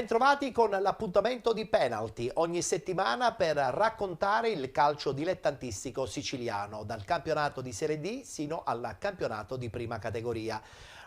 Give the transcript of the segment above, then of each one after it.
Bentrovati con l'appuntamento di Penalty, ogni settimana per raccontare il calcio dilettantistico siciliano, dal campionato di Serie D sino al campionato di prima categoria.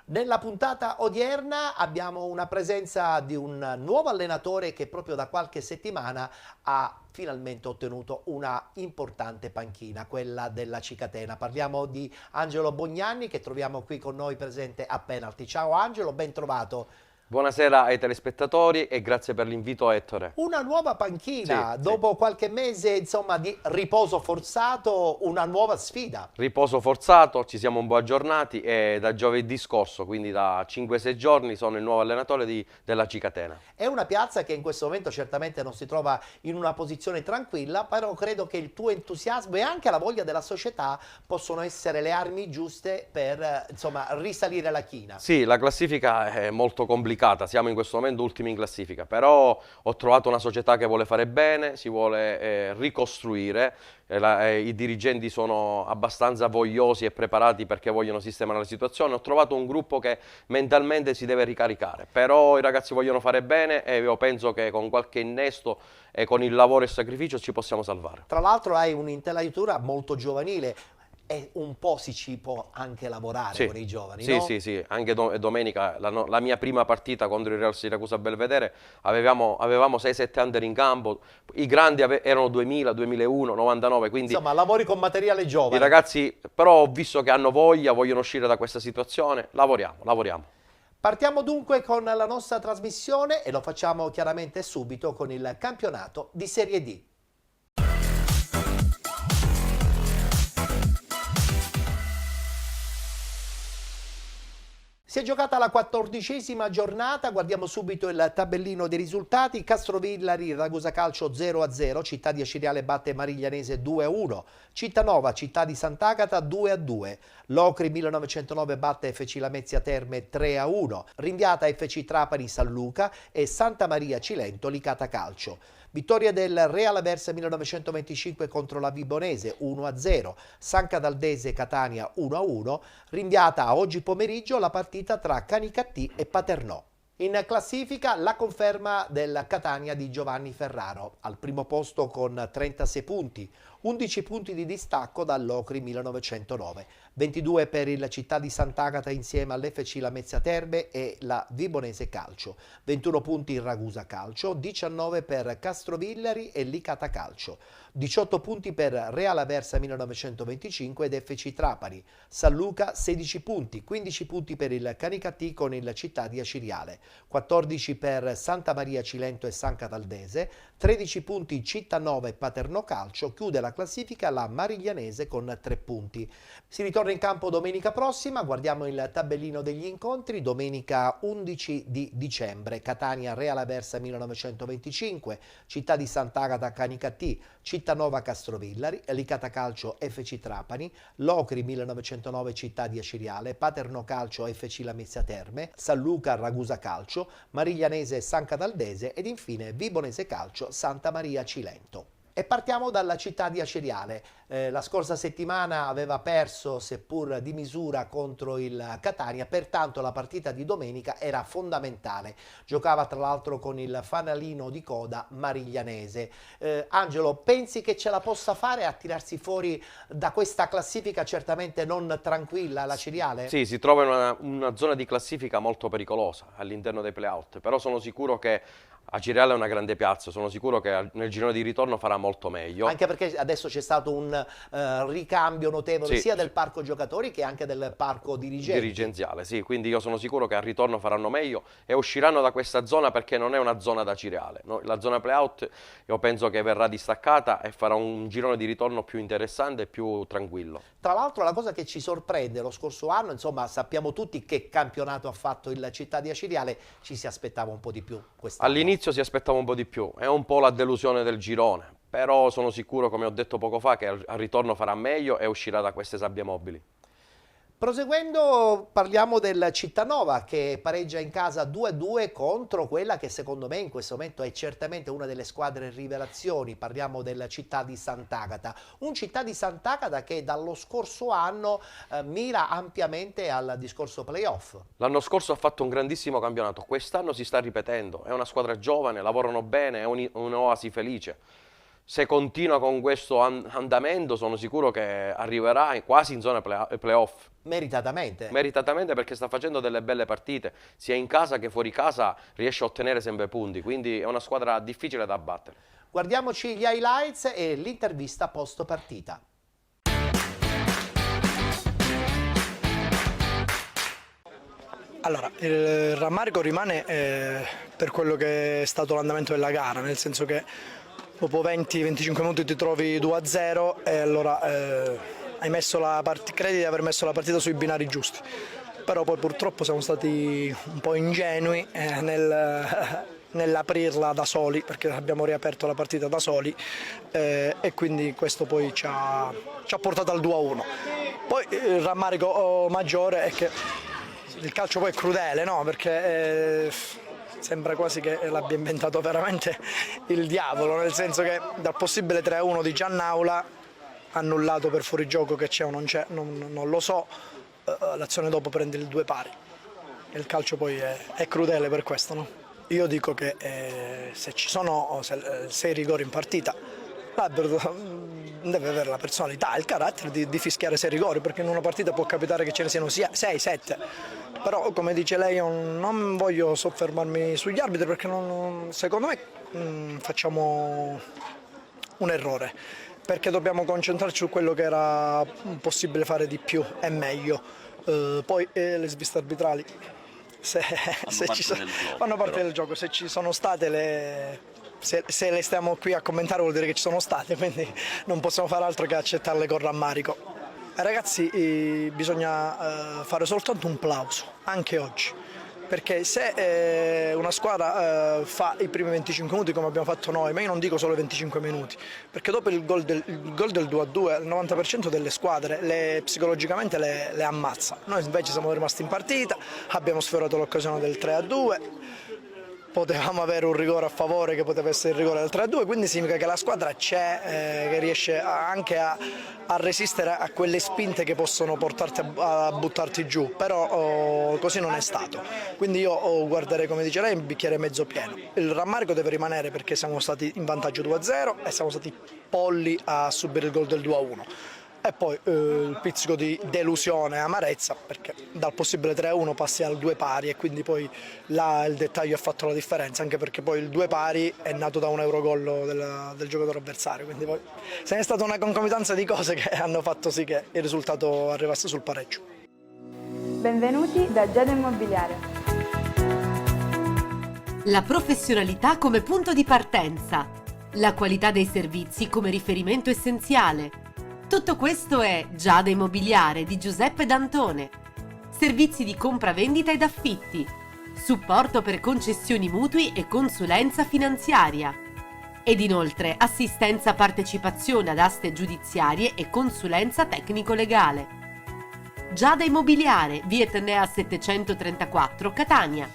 Nella puntata odierna abbiamo una presenza di un nuovo allenatore che proprio da qualche settimana ha finalmente ottenuto una importante panchina, quella della Cicatena. Parliamo di Angelo Bognanni, che troviamo qui con noi presente a Penalty. Ciao Angelo, ben trovato. Buonasera ai telespettatori e grazie per l'invito, Ettore. Una nuova panchina, Sì, dopo qualche mese insomma di riposo forzato, una nuova sfida. riposo forzato, ci siamo un po' aggiornati e da giovedì scorso, quindi da 5-6 giorni, sono il nuovo allenatore della Cicatena. È una piazza che in questo momento certamente non si trova in una posizione tranquilla, però credo che il tuo entusiasmo e anche la voglia della società possono essere le armi giuste per insomma risalire la china. Sì, la classifica è molto complicata, siamo in questo momento ultimi in classifica, però ho trovato una società che vuole fare bene, si vuole ricostruire, i dirigenti sono abbastanza vogliosi e preparati perché vogliono sistemare la situazione, ho trovato un gruppo che mentalmente si deve ricaricare, però i ragazzi vogliono fare bene e io penso che con qualche innesto e con il lavoro e il sacrificio ci possiamo salvare. Tra l'altro hai un'intelaiatura molto giovanile. E un po' si può anche lavorare con i giovani, sì, no? sì, anche domenica, la mia prima partita contro il Real Siracusa Belvedere, avevamo 6-7 under in campo, i grandi erano 2000, 2001, 99, quindi insomma lavori con materiale giovane. i ragazzi però ho visto che hanno voglia, vogliono uscire da questa situazione, lavoriamo. Partiamo dunque con la nostra trasmissione e lo facciamo chiaramente subito con il campionato di Serie D. Si è giocata la 14ª giornata, guardiamo subito il tabellino dei risultati. Castrovillari, Ragusa Calcio 0-0, Città di Aciriale batte Mariglianese 2-1, Cittanova, Città di Sant'Agata 2-2, Locri 1909 batte FC Lamezia Terme 3-1, Rinviata FC Trapani San Luca e Santa Maria Cilento Licata Calcio. Vittoria del Real Aversa 1925 contro la Vibonese 1-0, San Cataldese Catania 1-1, rinviata a oggi pomeriggio la partita tra Canicattì e Paternò. In classifica la conferma del Catania di Giovanni Ferraro, al primo posto con 36 punti, 11 punti di distacco dall'Ocri 1909, 22 per il Città di Sant'Agata insieme all'FC Lamezia Terme e la Vibonese Calcio, 21 punti il Ragusa Calcio, 19 per Castrovillari e Licata Calcio, 18 punti per Real Aversa 1925 ed FC Trapani, San Luca 16 punti, 15 punti per il Canicattì con il Città di Aciriale, 14 per Santa Maria Cilento e San Cataldese, 13 punti Cittanova e Paternò Calcio, chiude la classifica la Mariglianese con 3 punti. Si ritorna in campo domenica prossima, guardiamo il tabellino degli incontri, domenica 11 di dicembre, Catania Real Aversa 1925, Città di Sant'Agata Canicattì, Cittanova Castrovillari, Licata Calcio FC Trapani, Locri 1909 Città di Aciriale, Paternò Calcio FC Lamezia Terme, San Luca Ragusa Calcio, Mariglianese San Cataldese ed infine Vibonese Calcio Santa Maria Cilento. E partiamo dalla Città di Aciriale. La scorsa settimana aveva perso, seppur di misura, contro il Catania, pertanto la partita di domenica era fondamentale. Giocava tra l'altro con il fanalino di coda mariglianese. Angelo, pensi che ce la possa fare a tirarsi fuori da questa classifica certamente non tranquilla la Ciriale? Sì, si trova in una zona di classifica molto pericolosa all'interno dei playout, però sono sicuro che Aciriale è una grande piazza, sono sicuro che nel girone di ritorno farà molto meglio. Anche perché adesso c'è stato un ricambio notevole sia del parco giocatori che anche del parco dirigenziale, sì, quindi io sono sicuro che al ritorno faranno meglio e usciranno da questa zona perché non è una zona da Aciriale. No? La zona playout io penso che verrà distaccata e farà un girone di ritorno più interessante e più tranquillo. Tra l'altro la cosa che ci sorprende lo scorso anno, insomma sappiamo tutti che campionato ha fatto il Città di Aciriale, ci si aspettava un po' di più quest'anno. All'inizio si aspettava un po' di più, è un po' la delusione del girone, però sono sicuro, come ho detto poco fa, che al ritorno farà meglio e uscirà da queste sabbie mobili. Proseguendo parliamo del Cittanova che pareggia in casa 2-2 contro quella che secondo me in questo momento è certamente una delle squadre rivelazioni, parliamo del Città di Sant'Agata, un Città di Sant'Agata che dallo scorso anno mira ampiamente al discorso playoff. L'anno scorso ha fatto un grandissimo campionato, quest'anno si sta ripetendo, è una squadra giovane, lavorano bene, è un'oasi felice. Se continua con questo andamento sono sicuro che arriverà quasi in zona playoff. Meritatamente. Meritatamente perché sta facendo delle belle partite, sia in casa che fuori casa riesce a ottenere sempre punti, quindi è una squadra difficile da battere. Guardiamoci gli highlights e l'intervista post partita. Allora, il rammarico rimane per quello che è stato l'andamento della gara, nel senso che dopo 20-25 minuti ti trovi 2-0 e allora credi di aver messo la partita sui binari giusti. Però poi purtroppo siamo stati un po' ingenui nell'aprirla da soli, perché abbiamo riaperto la partita da soli e quindi questo poi ci ha portato al 2-1. Poi il rammarico maggiore è che il calcio poi è crudele, no? Perché sembra quasi che l'abbia inventato veramente il diavolo, nel senso che dal possibile 3-1 di Giannaula, annullato per fuorigioco che c'è o non c'è, non lo so, l'azione dopo prende il 2 pari. Il calcio poi è crudele per questo, no? Io dico che se ci sono 6 rigori in partita, l'arbitro deve avere la personalità, il carattere di fischiare 6 rigori, perché in una partita può capitare che ce ne siano 6-7, però come dice lei io non voglio soffermarmi sugli arbitri perché secondo me facciamo un errore, perché dobbiamo concentrarci su quello che era possibile fare di più e meglio. Poi le sviste arbitrali fanno parte del gioco, se ci sono state se le stiamo qui a commentare vuol dire che ci sono state, quindi non possiamo fare altro che accettarle con rammarico. Ragazzi, bisogna fare soltanto un plauso, anche oggi, perché se una squadra fa i primi 25 minuti come abbiamo fatto noi, ma io non dico solo i 25 minuti, perché dopo il gol del 2-2 il 90% delle squadre psicologicamente le ammazza. Noi invece siamo rimasti in partita, abbiamo sfiorato l'occasione del 3-2, potevamo avere un rigore a favore che poteva essere il rigore del 3-2, quindi significa che la squadra c'è, che riesce anche a resistere a quelle spinte che possono portarti a buttarti giù, però così non è stato. Quindi io guarderei, come dice lei, un bicchiere mezzo pieno. Il rammarico deve rimanere perché siamo stati in vantaggio 2-0 e siamo stati polli a subire il gol del 2-1. E poi il pizzico di delusione e amarezza, perché dal possibile 3-1 passi al 2 pari e quindi poi là il dettaglio ha fatto la differenza, anche perché poi il 2 pari è nato da un eurogol del giocatore avversario, quindi poi se n'è stata una concomitanza di cose che hanno fatto sì che il risultato arrivasse sul pareggio. Benvenuti da Giada Immobiliare. La professionalità come punto di partenza, la qualità dei servizi come riferimento essenziale. Tutto questo è Giada Immobiliare di Giuseppe D'Antone. Servizi di compravendita ed affitti, supporto per concessioni mutui e consulenza finanziaria. Ed inoltre assistenza partecipazione ad aste giudiziarie e consulenza tecnico-legale. Giada Immobiliare, via Etnea 734, Catania.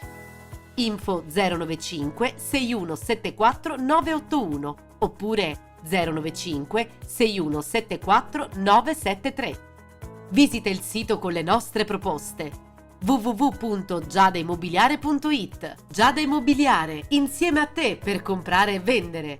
Info 095 6174 981 oppure 095 6174 973. Visita il sito con le nostre proposte www.giadaimmobiliare.it. Giada Immobiliare, insieme a te per comprare e vendere.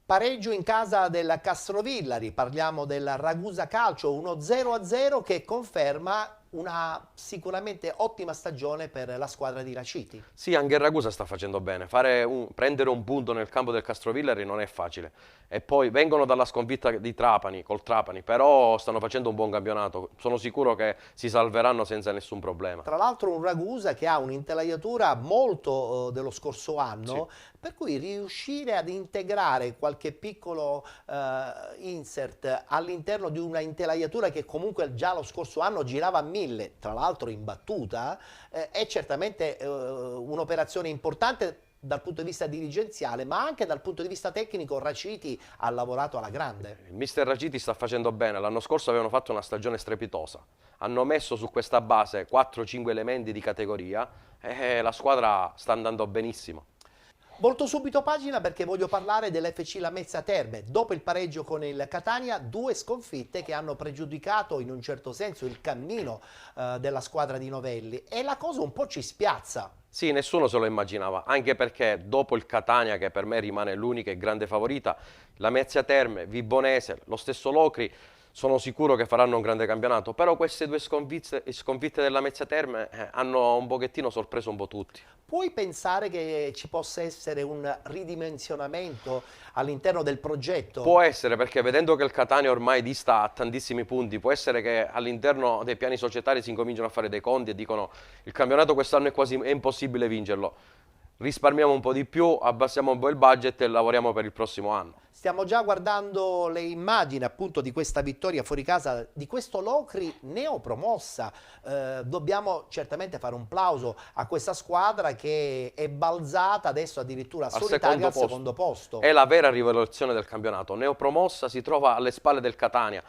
Pareggio in casa del Castrovillari, parliamo del Ragusa Calcio 1-0 che conferma una sicuramente ottima stagione per la squadra di Raciti. Sì, anche il Ragusa sta facendo bene, prendere un punto nel campo del Castrovillari non è facile e poi vengono dalla sconfitta di Trapani, col Trapani, però stanno facendo un buon campionato, sono sicuro che si salveranno senza nessun problema. Tra l'altro un Ragusa che ha un'intelaiatura molto dello scorso anno, sì. Per cui riuscire ad integrare qualche piccolo insert all'interno di una intelaiatura che comunque già lo scorso anno girava a 1000, tra l'altro in battuta, è certamente un'operazione importante dal punto di vista dirigenziale, ma anche dal punto di vista tecnico Raciti ha lavorato alla grande. Il mister Raciti sta facendo bene, l'anno scorso avevano fatto una stagione strepitosa, hanno messo su questa base 4-5 elementi di categoria e la squadra sta andando benissimo. Volto subito pagina perché voglio parlare dell'FC Lamezia Terme. Dopo il pareggio con il Catania, 2 sconfitte che hanno pregiudicato in un certo senso il cammino della squadra di Novelli e la cosa un po' ci spiazza. Sì, nessuno se lo immaginava, anche perché dopo il Catania, che per me rimane l'unica e grande favorita, Lamezia Terme, Vibonese, lo stesso Locri, sono sicuro che faranno un grande campionato, però queste 2 sconfitte della Lamezia Terme hanno un pochettino sorpreso un po' tutti. Puoi pensare che ci possa essere un ridimensionamento all'interno del progetto? Può essere, perché vedendo che il Catania ormai dista a tantissimi punti, può essere che all'interno dei piani societari si incominciano a fare dei conti e dicono il campionato quest'anno è impossibile vincerlo. Risparmiamo un po' di più, abbassiamo un po' il budget e lavoriamo per il prossimo anno. Stiamo già guardando le immagini appunto di questa vittoria fuori casa di questo Locri neopromossa. Dobbiamo certamente fare un plauso a questa squadra che è balzata adesso addirittura solitaria al secondo posto. È la vera rivoluzione del campionato. Neopromossa si trova alle spalle del Catania.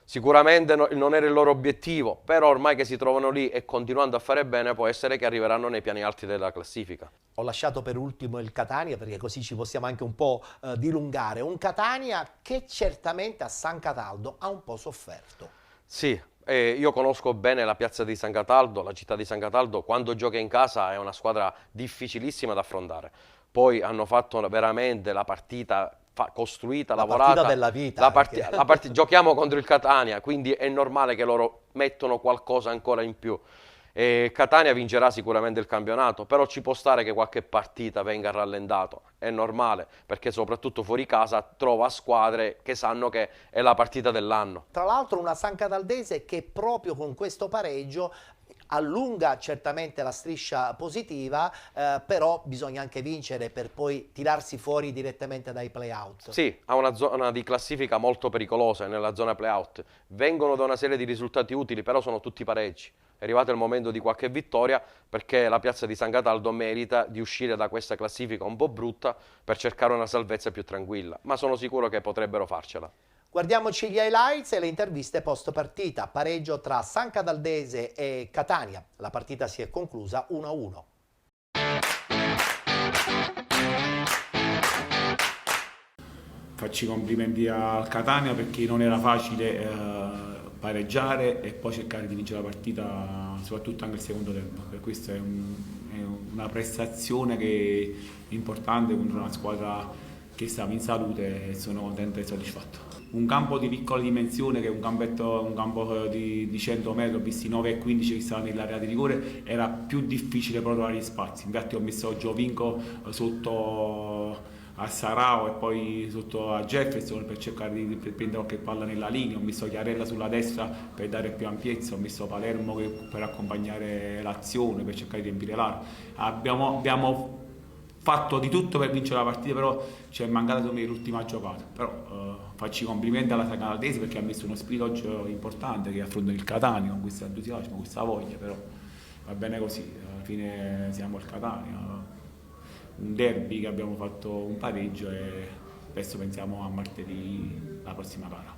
Sicuramente non era il loro obiettivo, però ormai che si trovano lì e continuando a fare bene può essere che arriveranno nei piani alti della classifica. Ho lasciato per ultimo il Catania perché così ci possiamo anche un po' dilungare. Un Catania che certamente a San Cataldo ha un po' sofferto. Sì, io conosco bene la piazza di San Cataldo, la città di San Cataldo, quando gioca in casa è una squadra difficilissima da affrontare. Poi hanno fatto veramente la partita costruita, lavorata. La partita della vita. Giochiamo contro il Catania, quindi è normale che loro mettono qualcosa ancora in più. Catania vincerà sicuramente il campionato, però ci può stare che qualche partita venga rallentato, è normale, perché soprattutto fuori casa trova squadre che sanno che è la partita dell'anno. Tra l'altro una San Cataldese che proprio con questo pareggio allunga certamente la striscia positiva, però bisogna anche vincere per poi tirarsi fuori direttamente dai play-out. Sì, ha una zona di classifica molto pericolosa nella zona play-out. Vengono da una serie di risultati utili, però sono tutti pareggi. È arrivato il momento di qualche vittoria perché la piazza di San Cataldo merita di uscire da questa classifica un po' brutta per cercare una salvezza più tranquilla, ma sono sicuro che potrebbero farcela. Guardiamoci gli highlights e le interviste post partita. Pareggio tra San Cataldese e Catania. La partita si è conclusa 1-1. Faccio i complimenti al Catania perché non era facile pareggiare e poi cercare di vincere la partita, soprattutto anche il secondo tempo. Per questo è una prestazione che è importante contro una squadra che stava in salute e sono contento e soddisfatto. Un campo di piccola dimensione, che è un campo di 100 metri, ho visti 9 e 15 che stavano nell'area di rigore, era più difficile però trovare gli spazi. Infatti ho messo Giovinco sotto a Sarao e poi sotto a Jefferson per cercare di prendere qualche palla nella linea, ho messo Chiarella sulla destra per dare più ampiezza, ho messo Palermo per accompagnare l'azione, per cercare di riempire l'area. Abbiamo fatto di tutto per vincere la partita, però ci è mancata l'ultima giocata. Però faccio i complimenti alla San Cataldese perché ha messo uno spirito oggi importante che affronta il Catania con questo entusiasmo, con questa voglia, però va bene così, alla fine siamo al Catania, un derby che abbiamo fatto un pareggio e adesso pensiamo a martedì la prossima gara.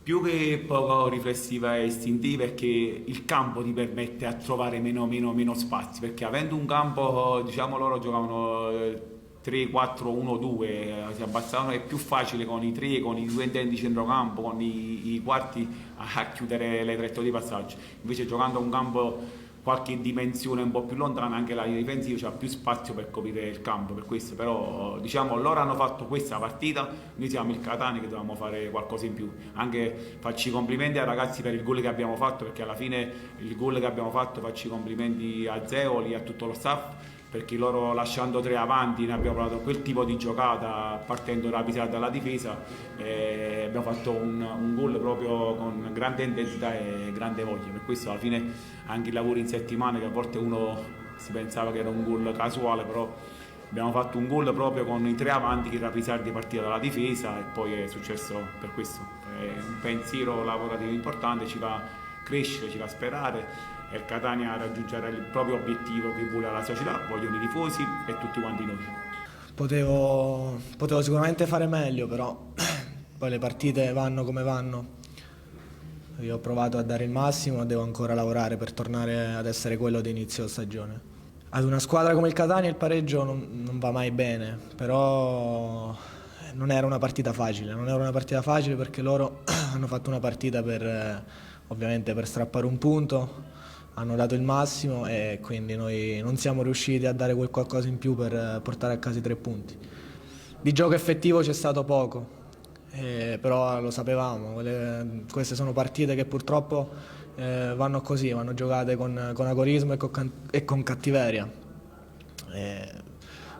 Più che poco riflessiva e istintiva è che il campo ti permette a trovare meno spazi, perché avendo un campo, diciamo loro giocavano 3-4-1-2, si abbassavano, è più facile con i 3, con i 2 interni di centrocampo, con i quarti a chiudere le traiettorie di passaggio. Invece giocando a un campo qualche dimensione un po' più lontana, anche la linea difensiva c'ha più spazio per coprire il campo, per questo però diciamo loro hanno fatto questa partita, noi siamo il Catania che dovevamo fare qualcosa in più. Anche faccio i complimenti ai ragazzi per il gol che abbiamo fatto, perché alla fine il gol che abbiamo fatto, faccio i complimenti a Zeoli e a tutto lo staff, perché loro lasciando 3 avanti ne abbiamo provato quel tipo di giocata partendo rapida dalla difesa e abbiamo fatto un gol proprio con grande intensità e grande voglia. Per questo alla fine anche i lavori in settimana, che a volte uno si pensava che era un gol casuale, però abbiamo fatto un gol proprio con i 3 avanti che rapidamente di partita dalla difesa e poi è successo per questo. È un pensiero lavorativo importante, ci fa crescere, ci fa sperare e il Catania raggiungerà il proprio obiettivo che vuole la società, vogliono i tifosi e tutti quanti noi. Potevo sicuramente fare meglio, però poi le partite vanno come vanno. Io ho provato a dare il massimo, devo ancora lavorare per tornare ad essere quello di inizio stagione. Ad una squadra come il Catania il pareggio non va mai bene, però non era una partita facile perché loro hanno fatto una partita ovviamente per strappare un punto, hanno dato il massimo e quindi noi non siamo riusciti a dare quel qualcosa in più per portare a casa i 3 punti. Di gioco effettivo c'è stato poco, però lo sapevamo, queste sono partite che purtroppo vanno così, vanno giocate con agonismo e con cattiveria.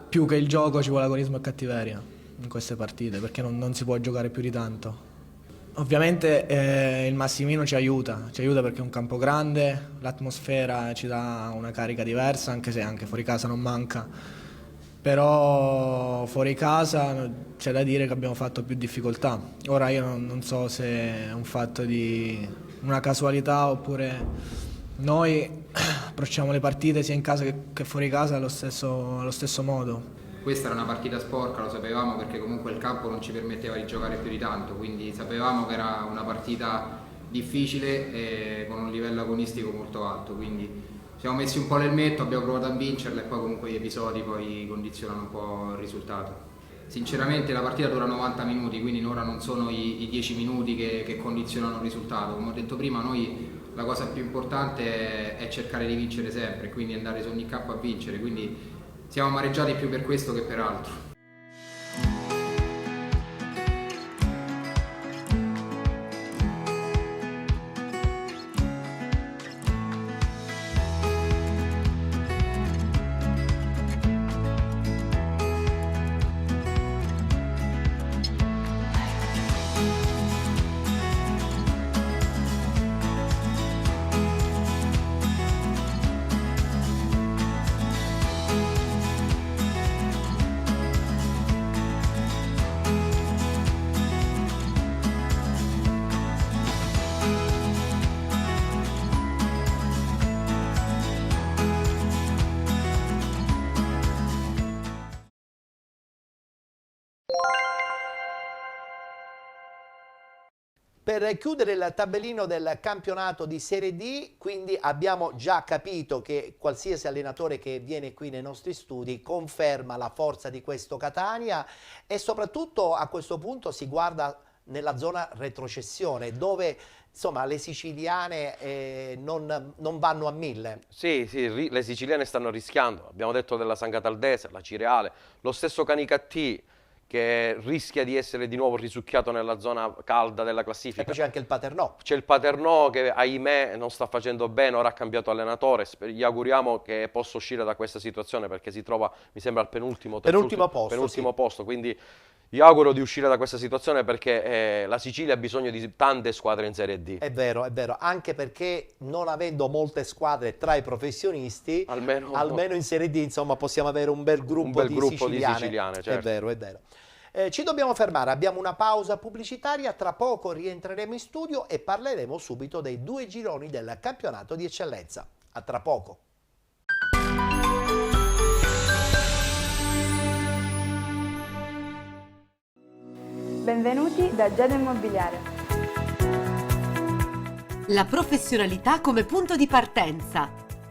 Più che il gioco ci vuole agonismo e cattiveria in queste partite, perché non si può giocare più di tanto. Ovviamente il Massimino ci aiuta perché è un campo grande, l'atmosfera ci dà una carica diversa, anche se anche fuori casa non manca. Però fuori casa c'è da dire che abbiamo fatto più difficoltà. Ora io non so se è un fatto di una casualità oppure noi approcciamo le partite sia in casa che fuori casa allo stesso modo. Questa era una partita sporca, lo sapevamo perché comunque il campo non ci permetteva di giocare più di tanto, quindi sapevamo che era una partita difficile e con un livello agonistico molto alto, quindi siamo messi un po' l'elmetto, abbiamo provato a vincerla e poi comunque gli episodi poi condizionano un po' il risultato. Sinceramente la partita dura 90 minuti, quindi ora non sono i 10 minuti che condizionano il risultato. Come ho detto prima, noi la cosa più importante è cercare di vincere sempre, quindi andare su ogni campo a vincere, quindi siamo amareggiati più per questo che per altro. Per chiudere il tabellino del campionato di Serie D, quindi abbiamo già capito che qualsiasi allenatore che viene qui nei nostri studi conferma la forza di questo Catania e soprattutto a questo punto si guarda nella zona retrocessione dove insomma le siciliane non vanno a 1000. Sì, le siciliane stanno rischiando, abbiamo detto della San Cataldese, la Cireale, lo stesso Canicattì che rischia di essere di nuovo risucchiato nella zona calda della classifica. E poi c'è anche il Paternò. C'è il Paternò che ahimè non sta facendo bene, ora ha cambiato allenatore, gli auguriamo che possa uscire da questa situazione perché si trova, mi sembra, al penultimo posto, quindi gli auguro di uscire da questa situazione perché la Sicilia ha bisogno di tante squadre in Serie D. È vero, anche perché non avendo molte squadre tra i professionisti, almeno in Serie D insomma possiamo avere un bel gruppo di siciliane. Certo. È vero. Ci dobbiamo fermare, abbiamo una pausa pubblicitaria, tra poco rientreremo in studio e parleremo subito dei 2 gironi del campionato di eccellenza. A tra poco. Benvenuti da Giada Immobiliare. La professionalità come punto di partenza,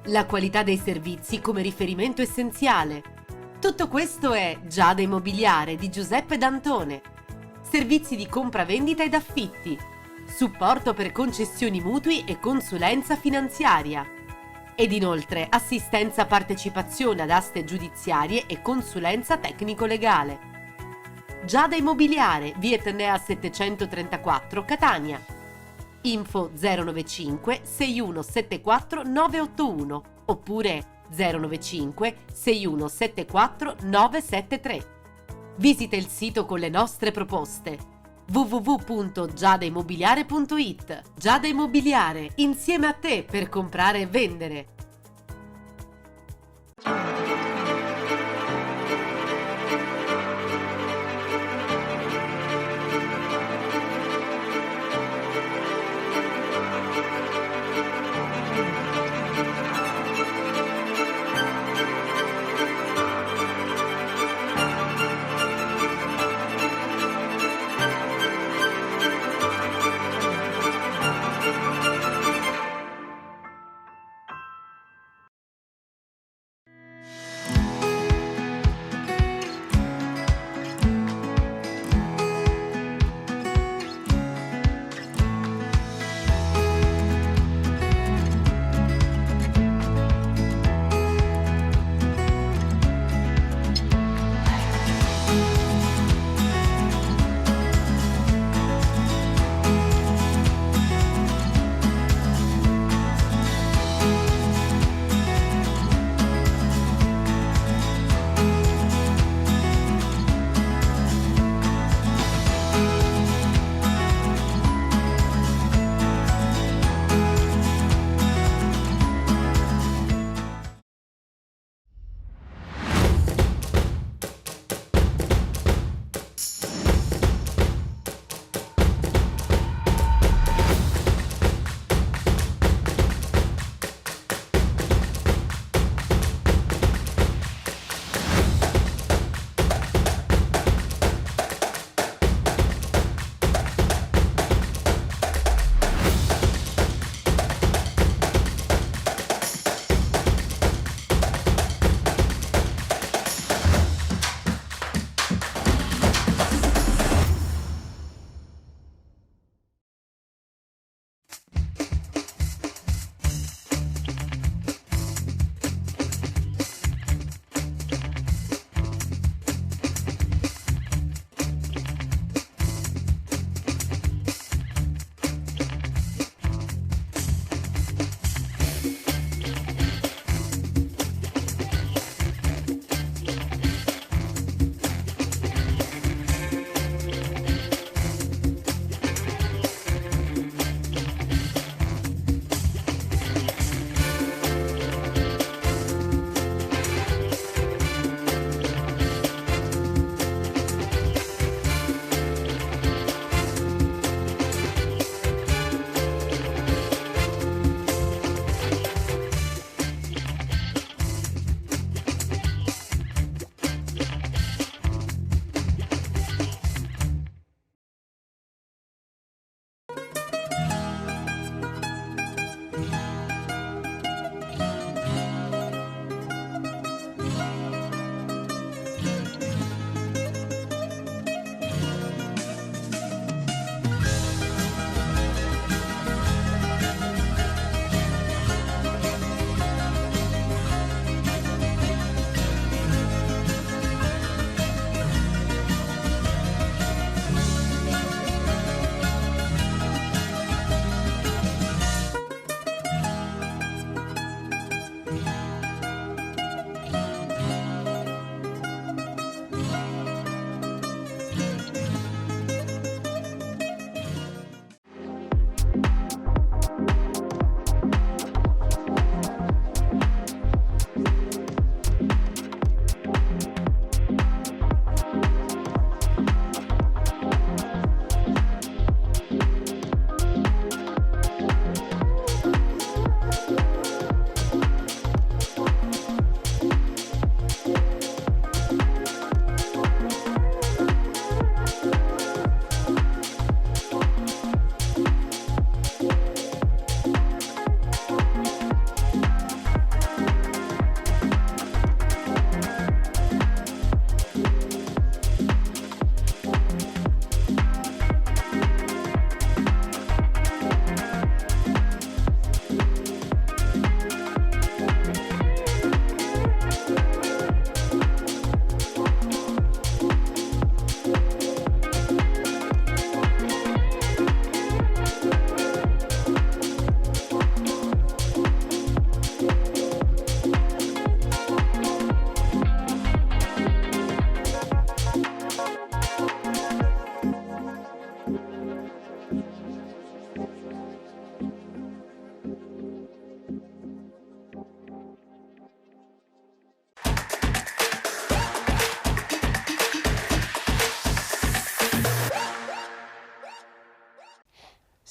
la qualità dei servizi come riferimento essenziale. Tutto questo è Giada Immobiliare di Giuseppe D'Antone. Servizi di compra-vendita ed affitti, supporto per concessioni mutui e consulenza finanziaria. Ed inoltre assistenza partecipazione ad aste giudiziarie e consulenza tecnico-legale. Giada Immobiliare, via Etnea 734, Catania. Info 095 6174 981 oppure 095 6174 973. Visita il sito con le nostre proposte www.giadaimmobiliare.it. Giada Immobiliare, insieme a te per comprare e vendere.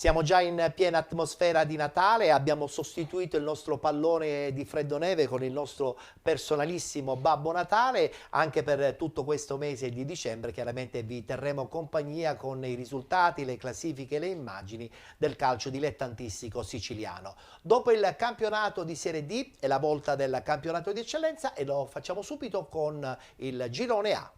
Siamo già in piena atmosfera di Natale e abbiamo sostituito il nostro pallone di freddo neve con il nostro personalissimo Babbo Natale. Anche per tutto questo mese di dicembre chiaramente vi terremo compagnia con i risultati, le classifiche e le immagini del calcio dilettantistico siciliano. Dopo il campionato di Serie D è la volta del campionato di eccellenza e lo facciamo subito con il girone A.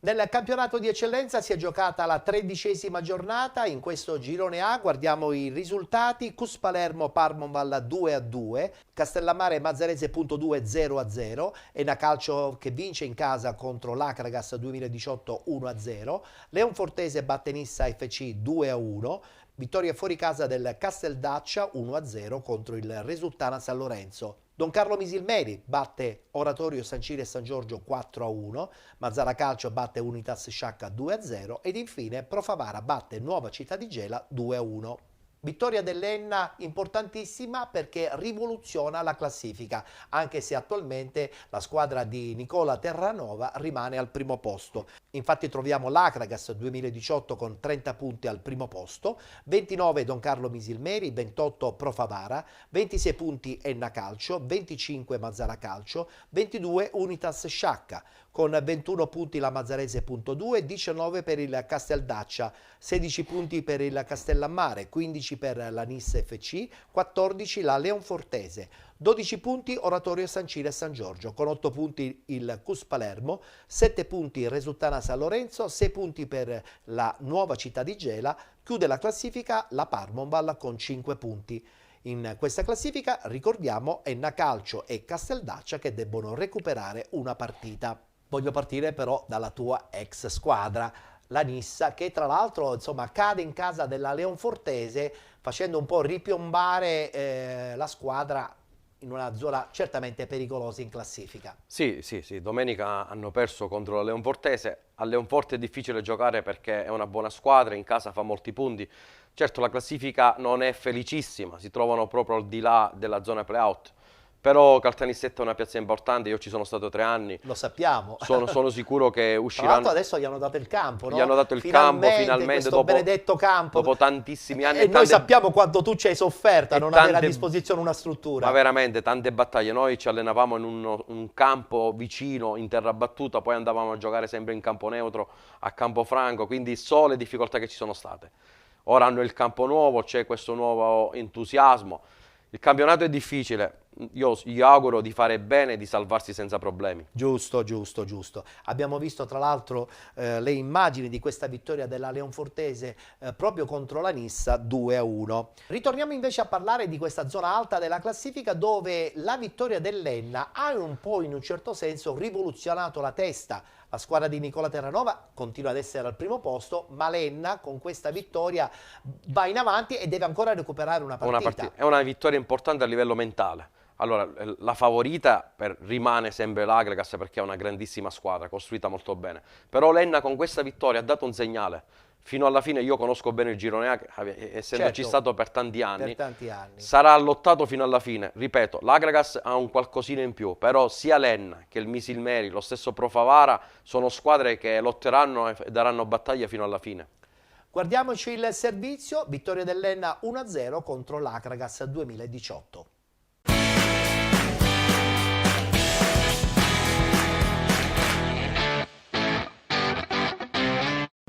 Nel campionato di eccellenza si è giocata la 13ª giornata. In questo girone A guardiamo i risultati: Cus Palermo Parmonval 2-2, Castellammare Mazzarese 2 0-0, Enacalcio che vince in casa contro l'Acragas 2018 1-0, Leonfortese batte Nissa FC 2-1, vittoria fuori casa del Casteldaccia 1-0 contro il Resultana San Lorenzo. Don Carlo Misilmeri batte Oratorio San Ciro e San Giorgio 4-1, Mazzara Calcio batte Unitas Sciacca 2-0 ed infine Profavara batte Nuova Città di Gela 2-1. Vittoria dell'Enna importantissima perché rivoluziona la classifica, anche se attualmente la squadra di Nicola Terranova rimane al primo posto. Infatti troviamo l'Acragas 2018 con 30 punti al primo posto, 29 Don Carlo Misilmeri, 28 Profavara, 26 punti Enna Calcio, 25 Mazzara Calcio, 22 Unitas Sciacca, con 21 punti la Mazzarese 2, 19 per il Casteldaccia, 16 punti per il Castellammare, 15 per la Nissa FC, 14 la Leonfortese, 12 punti Oratorio San Ciro e San Giorgio, con 8 punti il Cus Palermo, 7 punti Resultana San Lorenzo, 6 punti per la Nuova Città di Gela, chiude la classifica la Parmonval con 5 punti. In questa classifica ricordiamo Enna Calcio e Casteldaccia che debbono recuperare una partita. Voglio partire però dalla tua ex squadra, la Nissa, che tra l'altro cade in casa della Leonfortese facendo un po' ripiombare la squadra in una zona certamente pericolosa in classifica. Sì, domenica hanno perso contro la Leonfortese. A Leonforte è difficile giocare perché è una buona squadra, in casa fa molti punti. Certo la classifica non è felicissima, si trovano proprio al di là della zona play-out. Però Caltanissetta è una piazza importante, io ci sono stato 3 anni. Lo sappiamo. Sono sicuro che usciranno. Tra l'altro adesso gli hanno dato il campo, no? Gli hanno dato il campo finalmente questo dopo, benedetto campo. Dopo tantissimi anni. E noi sappiamo quanto tu ci hai sofferto a non avere a disposizione una struttura. Ma veramente, tante battaglie. Noi ci allenavamo in un campo vicino, in terra battuta, poi andavamo a giocare sempre in campo neutro, a campo franco, quindi so le difficoltà che ci sono state. Ora hanno il campo nuovo, c'è questo nuovo entusiasmo. Il campionato è difficile, io gli auguro di fare bene e di salvarsi senza problemi. Giusto. Abbiamo visto tra l'altro le immagini di questa vittoria della Leonfortese proprio contro la Nissa 2-1. Ritorniamo invece a parlare di questa zona alta della classifica dove la vittoria dell'Enna ha un po' in un certo senso rivoluzionato la testa. La squadra di Nicola Terranova continua ad essere al primo posto, ma l'Enna con questa vittoria va in avanti e deve ancora recuperare una partita. È una vittoria importante a livello mentale. Allora, la favorita rimane sempre l'Acragas perché è una grandissima squadra, costruita molto bene. Però l'Enna con questa vittoria ha dato un segnale. Fino alla fine io conosco bene il girone A, essendoci stato per tanti anni. Sarà lottato fino alla fine. Ripeto, l'Acragas ha un qualcosina in più, però sia l'Enna che il Misilmeri, lo stesso Profavara, sono squadre che lotteranno e daranno battaglia fino alla fine. Guardiamoci il servizio, vittoria dell'Enna 1-0 contro l'Acragas 2018.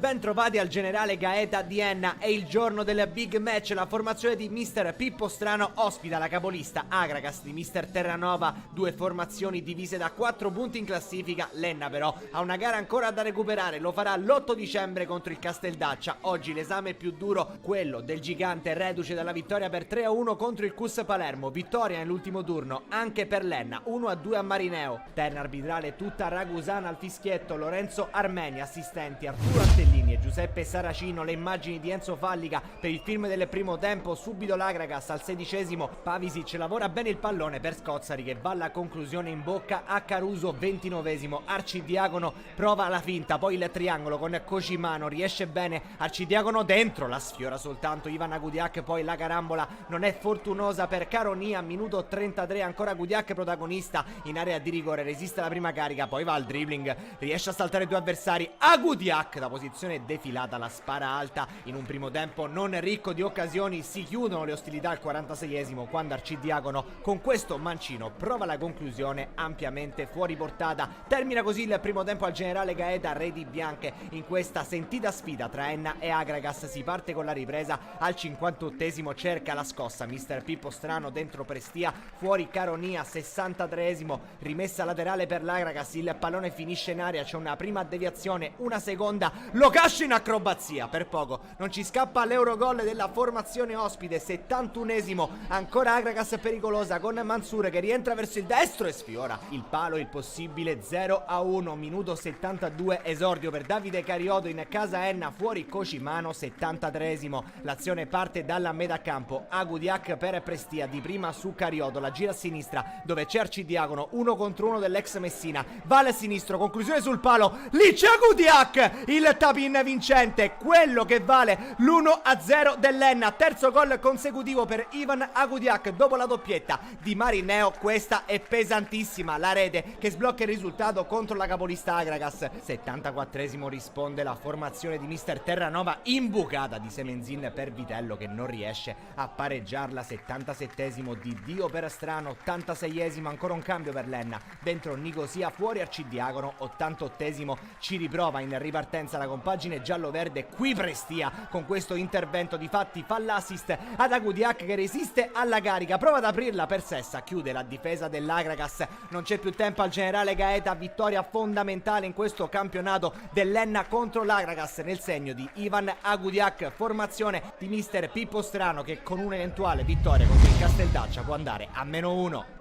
Ben trovati al Generale Gaeta di Enna, è il giorno del big match, la formazione di mister Pippo Strano ospita la capolista Acragas di mister Terranova, 2 formazioni divise da 4 punti in classifica. L'Enna però ha una gara ancora da recuperare, lo farà l'8 dicembre contro il Casteldaccia. Oggi l'esame più duro, quello del gigante reduce dalla vittoria per 3-1 contro il Cus Palermo, vittoria nell'ultimo turno anche per l'Enna, 1-2 a Marineo. Terna arbitrale tutta ragusana al fischietto, Lorenzo Armeni, assistenti Arturo Antellini, Mancini e Giuseppe Saracino le immagini di Enzo Fallica per il film del primo tempo. Subito l'Agragas al 16esimo, Pavisic lavora bene il pallone per Scozzari che va alla conclusione in bocca a Caruso. 29esimo, Arcidiacono prova la finta, poi il triangolo con Cocimano, riesce bene Arcidiacono dentro, la sfiora soltanto Ivan Agudiak, poi la carambola non è fortunosa per Caronia. Minuto 33, ancora Agudiak protagonista in area di rigore, resiste la prima carica, poi va al dribbling, riesce a saltare 2 avversari. Agudiak da posizione defilata la spara alta in un primo tempo non ricco di occasioni. Si chiudono le ostilità al 46esimo quando Arcidiacono con questo mancino prova la conclusione ampiamente fuori portata. Termina così il primo tempo al Generale Gaeta, reti bianche in questa sentita sfida tra Enna e Agragas. Si parte con la ripresa al 58esimo, cerca la scossa mister Pippo Strano dentro Prestia, fuori Caronia. 63esimo, rimessa laterale per l'Agragas, il pallone finisce in aria, c'è una prima deviazione, una seconda, lo cascia in acrobazia, per poco non ci scappa l'Eurogol della formazione ospite. 71esimo, ancora Agragas pericolosa con Mansour che rientra verso il destro e sfiora il palo, il possibile 0-1. Minuto 72, esordio per Davide Cariodo in casa Enna, fuori Cocimano. 73esimo, l'azione parte dalla metà campo, Agudiak per Prestia, di prima su Cariodo, la gira a sinistra dove c'è Arcidiacono, 1 contro 1 dell'ex Messina, va al sinistro, conclusione sul palo, lì c'è Agudiak, il tap-in vincente, quello che vale l'1-0 dell'Enna. Terzo gol consecutivo per Ivan Agudiak dopo la doppietta di Marineo. Questa è pesantissima, la rete che sblocca il risultato contro la capolista Agragas. 74esimo, risponde la formazione di mister Terranova, imbucata di Semenzin per Vitello che non riesce a pareggiarla. 77esimo, di Dio per Strano. 86esimo, ancora un cambio per l'Enna, dentro Nicosia, fuori Arcidiacono. 88esimo, ci riprova in ripartenza la compagine giallo-verde, qui Prestia con questo intervento difatti fa l'assist ad Agudiak che resiste alla carica, prova ad aprirla per Sessa, chiude la difesa dell'Agragas. Non c'è più tempo al Generale Gaeta, vittoria fondamentale in questo campionato dell'Enna contro l'Agragas nel segno di Ivan Agudiak, formazione di mister Pippo Strano che con un'eventuale vittoria contro il Casteldaccia può andare a -1.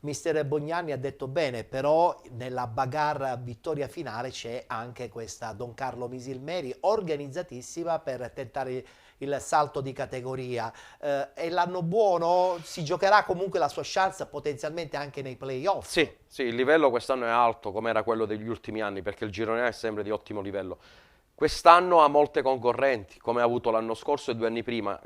Mister Bognanni ha detto bene, però nella bagarre vittoria finale c'è anche questa Don Carlo Misilmeri, organizzatissima per tentare il salto di categoria. E l'anno buono si giocherà comunque la sua chance potenzialmente anche nei playoff. Sì, sì, il livello quest'anno è alto come era quello degli ultimi anni, perché il girone A è sempre di ottimo livello. Quest'anno ha molte concorrenti, come ha avuto l'anno scorso e 2 anni prima,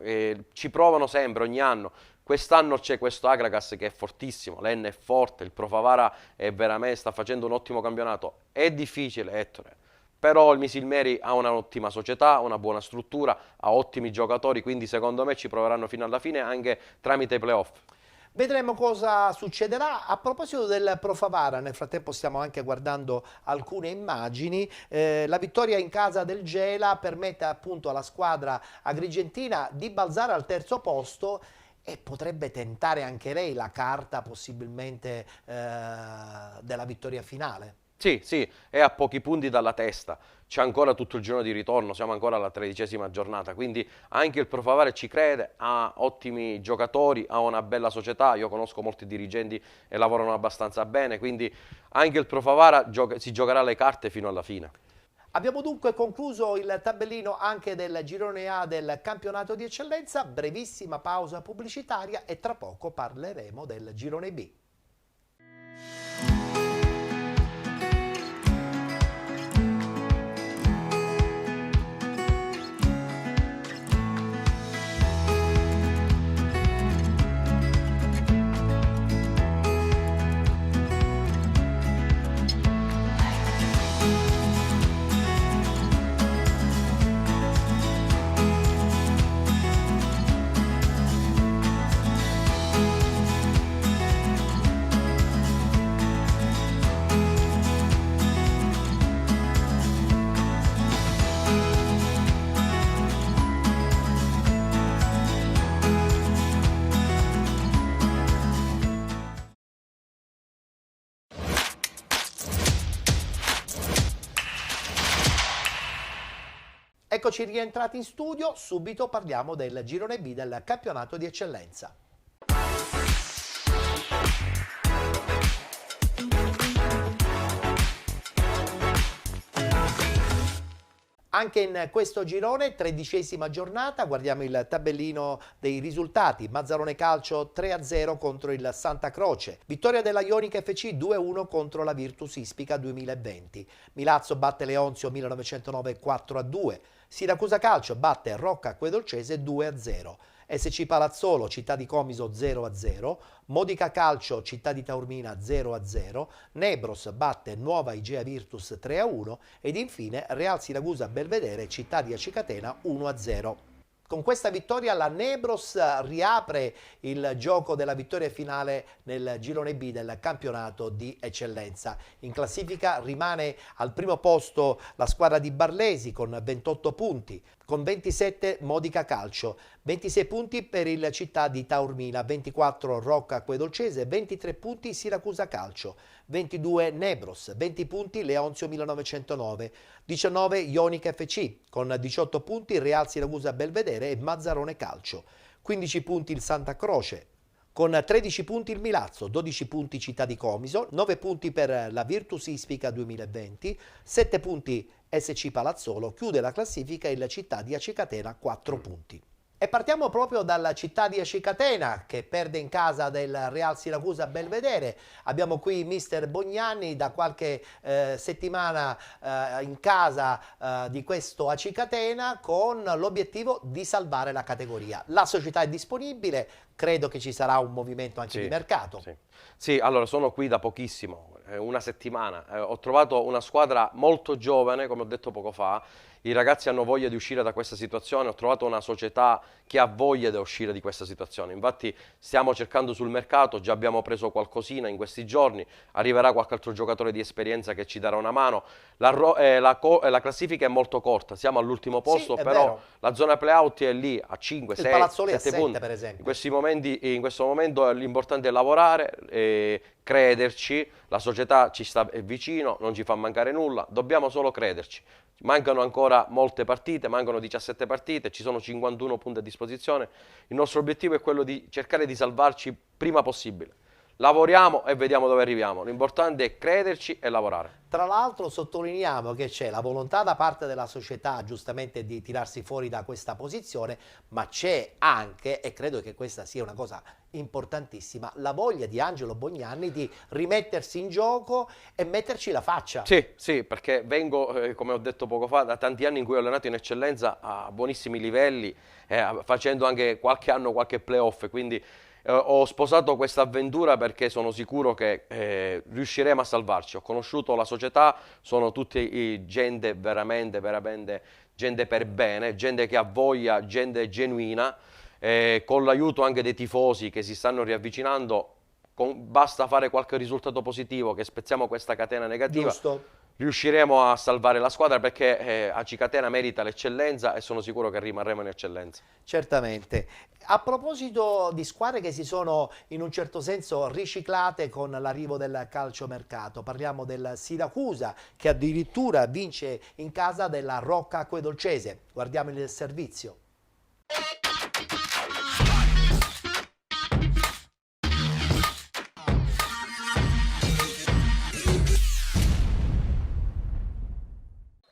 ci provano sempre, ogni anno. Quest'anno c'è questo Agragas che è fortissimo, l'Enna è forte, il Profavara è veramente, sta facendo un ottimo campionato. È difficile, Ettore, però il Misilmeri ha un'ottima società, una buona struttura, ha ottimi giocatori, quindi secondo me ci proveranno fino alla fine anche tramite i playoff. Vedremo cosa succederà. A proposito del Profavara, nel frattempo stiamo anche guardando alcune immagini. La vittoria in casa del Gela permette appunto alla squadra agrigentina di balzare al 3° posto e potrebbe tentare anche lei la carta possibilmente della vittoria finale. Sì, sì, è a pochi punti dalla testa, c'è ancora tutto il giorno di ritorno, siamo ancora alla 13ª giornata, quindi anche il Profavara ci crede, ha ottimi giocatori, ha una bella società, io conosco molti dirigenti e lavorano abbastanza bene, quindi anche il Profavara si giocherà le carte fino alla fine. Abbiamo dunque concluso il tabellino anche del girone A del campionato di eccellenza, brevissima pausa pubblicitaria e tra poco parleremo del girone B. Eccoci rientrati in studio, subito parliamo del girone B del campionato di eccellenza. Anche in questo girone, 13ª giornata, guardiamo il tabellino dei risultati. Mazzarone Calcio 3-0 contro il Santa Croce. Vittoria della Ionica FC 2-1 contro la Virtus Ispica 2020. Milazzo batte Leonzio 1909 4-2. Siracusa Calcio batte Rocca Acquedolcese 2-0. SC Palazzolo, Città di Comiso 0-0, Modica Calcio, Città di Taormina 0-0, Nebros batte Nuova Igea Virtus 3-1 ed infine Real Siracusa Belvedere, Città di Acicatena 1-0. Con questa vittoria la Nebros riapre il gioco della vittoria finale nel girone B del campionato di eccellenza. In classifica rimane al primo posto la squadra di Barlesi con 28 punti, con 27 Modica Calcio, 26 punti per il Città di Taormina, 24 Rocca Acquedolcese, 23 punti Siracusa Calcio, 22 Nebros, 20 punti Leonzio 1909, 19 Ionica FC, con 18 punti Real Siracusa Belvedere e Mazzarone Calcio, 15 punti il Santa Croce, con 13 punti il Milazzo, 12 punti Città di Comiso, 9 punti per la Virtus Ispica 2020, 7 punti SC Palazzolo, chiude la classifica il Città di Acicatena 4 punti. E partiamo proprio dalla Città di Acicatena che perde in casa del Real Siracusa Belvedere. Abbiamo qui mister Bognanni da qualche settimana in casa di questo Acicatena con l'obiettivo di salvare la categoria. La società è disponibile, credo che ci sarà un movimento anche di mercato. Sì, allora sono qui da pochissimo, una settimana. Ho trovato una squadra molto giovane, come ho detto poco fa. I ragazzi hanno voglia di uscire da questa situazione, ho trovato una società che ha voglia di uscire di questa situazione. Infatti stiamo cercando sul mercato, già abbiamo preso qualcosina in questi giorni, arriverà qualche altro giocatore di esperienza che ci darà una mano. La classifica è molto corta, siamo all'ultimo posto, sì, però vero. La zona playout è lì a 5, 6, 7 punti. Per esempio. In questo momento l'importante è lavorare, crederci, la società ci sta vicino, non ci fa mancare nulla, dobbiamo solo crederci. Mancano ancora molte partite, mancano 17 partite, ci sono 51 punti a disposizione. Il nostro obiettivo è quello di cercare di salvarci prima possibile. Lavoriamo e vediamo dove arriviamo. L'importante è crederci e lavorare. Tra l'altro sottolineiamo che c'è la volontà da parte della società giustamente di tirarsi fuori da questa posizione, ma c'è anche, e credo che questa sia una cosa importantissima, la voglia di Angelo Bognanni di rimettersi in gioco e metterci la faccia. Sì, perché vengo, come ho detto poco fa, da tanti anni in cui ho allenato in eccellenza a buonissimi livelli, facendo anche qualche anno qualche playoff, quindi ho sposato questa avventura perché sono sicuro che riusciremo a salvarci. Ho conosciuto la società, sono tutti gente veramente gente per bene, gente che ha voglia, gente genuina, con l'aiuto anche dei tifosi che si stanno riavvicinando, basta fare qualche risultato positivo che spezziamo questa catena negativa. Giusto. Riusciremo a salvare la squadra perché Acicatena merita l'eccellenza e sono sicuro che rimarremo in eccellenza. Certamente. A proposito di squadre che si sono in un certo senso riciclate con l'arrivo del calciomercato, parliamo del Siracusa che addirittura vince in casa della Rocca Acquedolcese. Guardiamo il servizio.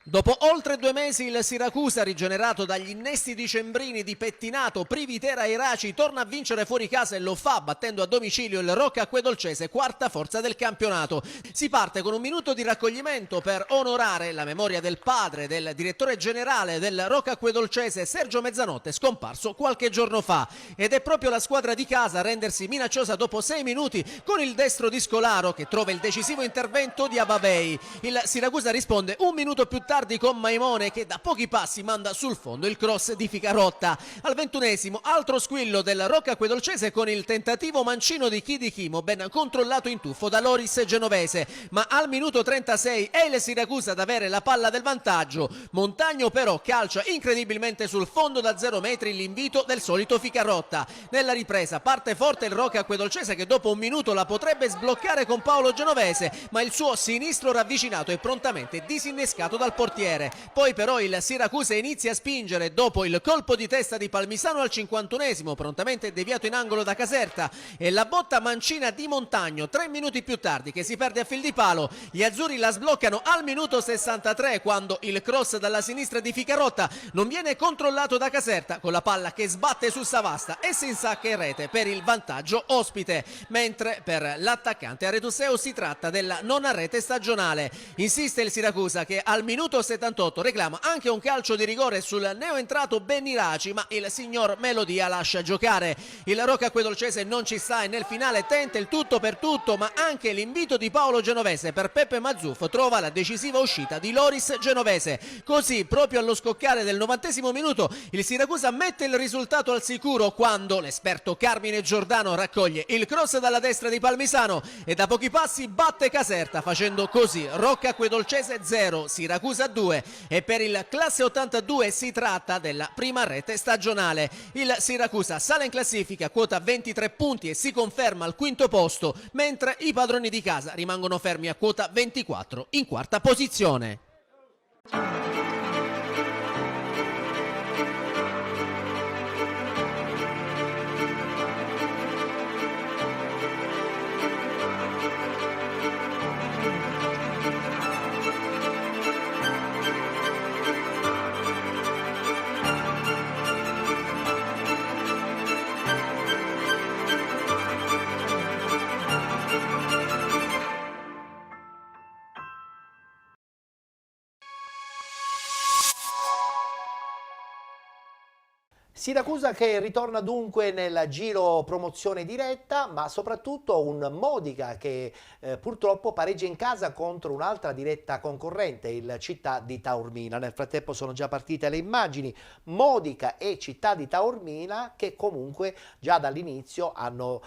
Dopo oltre 2 mesi il Siracusa, rigenerato dagli innesti dicembrini di Pettinato, Privitera e Iraci, torna a vincere fuori casa e lo fa battendo a domicilio il Rocca Acquedolcese, quarta forza del campionato. Si parte con un minuto di raccoglimento per onorare la memoria del padre del direttore generale del Rocca Acquedolcese, Sergio Mezzanotte, scomparso qualche giorno fa. Ed è proprio la squadra di casa a rendersi minacciosa dopo 6 minuti con il destro di Scolaro che trova il decisivo intervento di Ababei. Il Siracusa risponde un minuto più tardi con Maimone che da pochi passi manda sul fondo il cross di Ficarotta. Al 21esimo altro squillo del Rocca Acquedolcese con il tentativo mancino di Chimo, ben controllato in tuffo da Loris Genovese, ma al minuto 36 è il Siracusa ad avere la palla del vantaggio. Montagno però calcia incredibilmente sul fondo da 0 metri l'invito del solito Ficarotta. Nella ripresa parte forte il Rocca Acquedolcese che dopo un minuto la potrebbe sbloccare con Paolo Genovese, ma il suo sinistro ravvicinato è prontamente disinnescato dal portiere. portiere. Poi però il Siracusa inizia a spingere dopo il colpo di testa di Palmisano al 51esimo, prontamente deviato in angolo da Caserta, e la botta mancina di Montagno 3 minuti più tardi che si perde a fil di palo. Gli azzurri la sbloccano al minuto 63 quando il cross dalla sinistra di Ficarotta non viene controllato da Caserta, con la palla che sbatte su Savasta e si insacca in rete per il vantaggio ospite, mentre per l'attaccante Aretuseo si tratta della nona rete stagionale. Insiste il Siracusa che al minuto 78 reclama anche un calcio di rigore sul neoentrato Benniraci, ma il signor Melodia lascia giocare. Il Rocca Acquedolcese non ci sta e nel finale tenta il tutto per tutto, ma anche l'invito di Paolo Genovese per Peppe Mazzuff trova la decisiva uscita di Loris Genovese. Così, proprio allo scoccare del 90° minuto, il Siracusa mette il risultato al sicuro quando l'esperto Carmine Giordano raccoglie il cross dalla destra di Palmisano e da pochi passi batte Caserta, facendo così Rocca Acquedolcese 0, Siracusa 2, e per il classe 82 si tratta della prima rete stagionale. Il Siracusa sale in classifica, quota 23 punti e si conferma al quinto posto, mentre i padroni di casa rimangono fermi a quota 24 in quarta posizione. Siracusa che ritorna dunque nel giro promozione diretta, ma soprattutto un Modica che purtroppo pareggia in casa contro un'altra diretta concorrente, il Città di Taormina. Nel frattempo sono già partite le immagini, Modica e Città di Taormina che comunque già dall'inizio hanno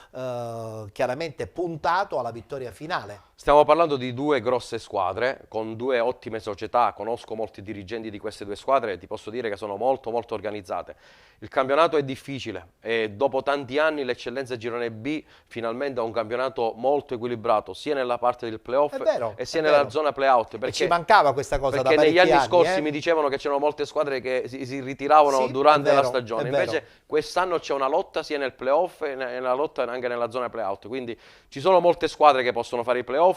chiaramente puntato alla vittoria finale. Stiamo parlando di due grosse squadre, con due ottime società, conosco molti dirigenti di queste due squadre e ti posso dire che sono molto organizzate. Il campionato è difficile e dopo tanti anni l'Eccellenza Girone B finalmente ha un campionato molto equilibrato, sia nella parte del playoff e sia nella zona playout. Perché ci mancava questa cosa da negli anni scorsi anni, mi dicevano che c'erano molte squadre che si ritiravano durante la stagione, invece quest'anno c'è una lotta sia nel playoff e una lotta anche nella zona playout, quindi ci sono molte squadre che possono fare i playoff